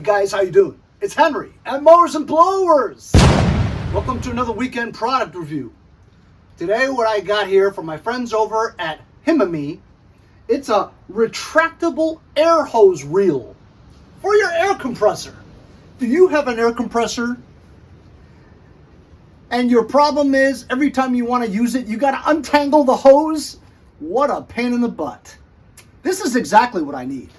guys, how you doing? It's Henry at Mowers and Blowers. Welcome to another weekend product review. Today what I got here from my friends over at Himimi, it's a retractable air hose reel for your air compressor. Do you have an air compressor? And your problem is every time you want to use it, you got to untangle the hose? What a pain in the butt. This is exactly what I need.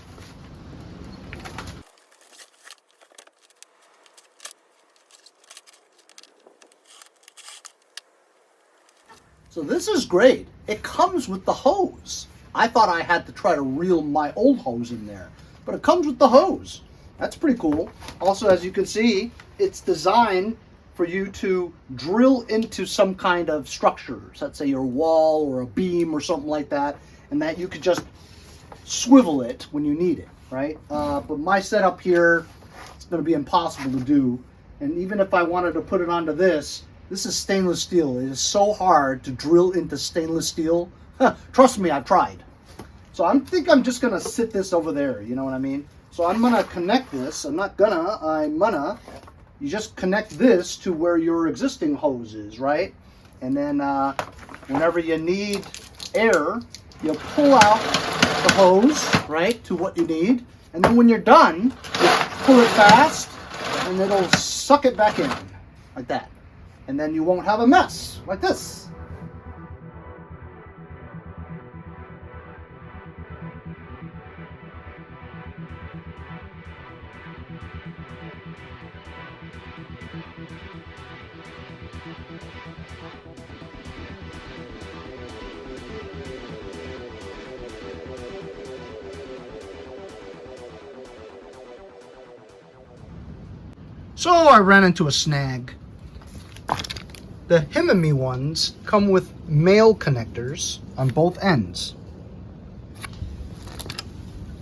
So this is great. It comes with the hose. I thought I had to try to reel my old hose in there, but it comes with the hose. That's pretty cool. Also, as you can see, it's designed for you to drill into some kind of structure, let's say your wall or a beam or something like that, and that you could just swivel it when you need it, right? But my setup here, it's going to be impossible to do. And even if I wanted to put it onto this is stainless steel. It is so hard to drill into stainless steel. Trust me, I've tried. So I think I'm just gonna sit this over there, you know what I mean? So I'm gonna connect this. I'm gonna. You just connect this to where your existing hose is, right? And then whenever you need air, you pull out the hose, right, to what you need. And then when you're done, you pull it fast and it'll suck it back in, like that. And then you won't have a mess like this. So I ran into a snag. The Himimi ones come with male connectors on both ends.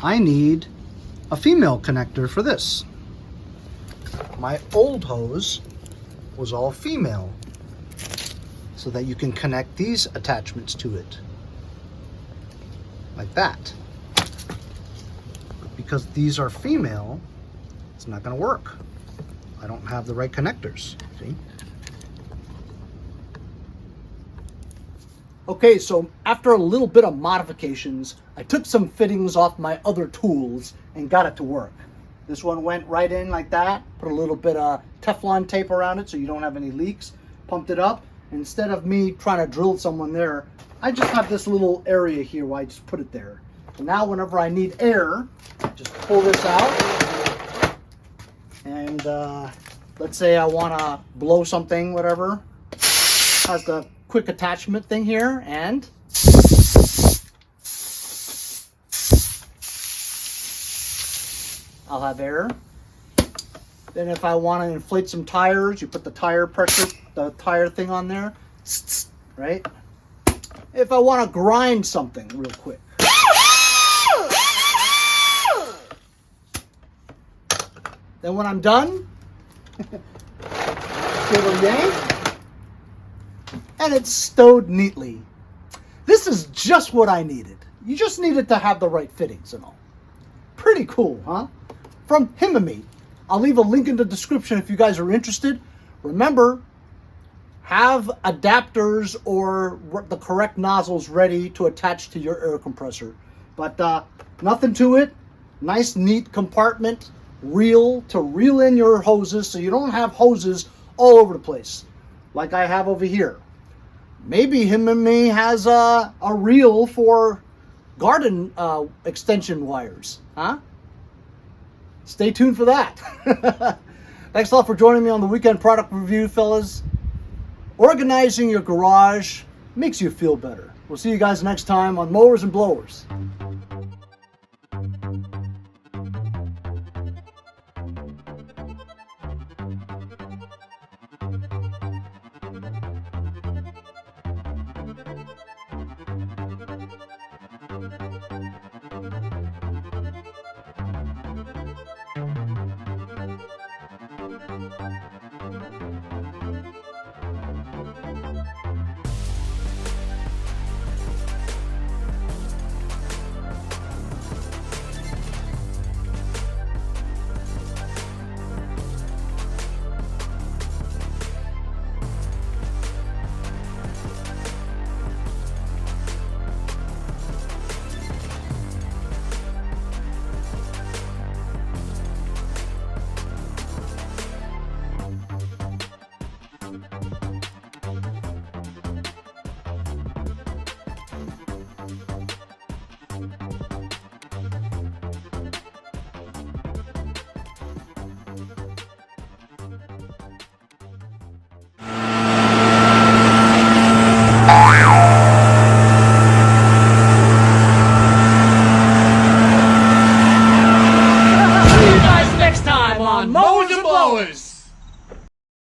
I need a female connector for this. My old hose was all female, so that you can connect these attachments to it, like that. But because these are female, it's not going to work. I don't have the right connectors, see? Okay, so after a little bit of modifications, I took some fittings off my other tools and got it to work. This one went right in like that, put a little bit of Teflon tape around it so you don't have any leaks, pumped it up. Instead of me trying to drill someone there, I just have this little area here where I just put it there. So now whenever I need air, just pull this out. And let's say I want to blow something, whatever. Has the quick attachment thing here, and I'll have air. Then if I want to inflate some tires, you put the tire pressure, the tire thing on there, right? If I want to grind something real quick. Then when I'm done, give a yank, and it's stowed neatly. This is just what I needed. You just needed to have the right fittings and all. Pretty cool, huh? From Himimi. I'll leave a link in the description if you guys are interested. Remember, have adapters or the correct nozzles ready to attach to your air compressor. But nothing to it. Nice, neat compartment. Reel to reel in your hoses so you don't have hoses all over the place like I have over here. Maybe Himimi has a reel for garden extension wires, huh? Stay tuned for that. Thanks a lot for joining me on the weekend product review, fellas. Organizing your garage makes you feel better. We'll see you guys next time on Mowers and Blowers.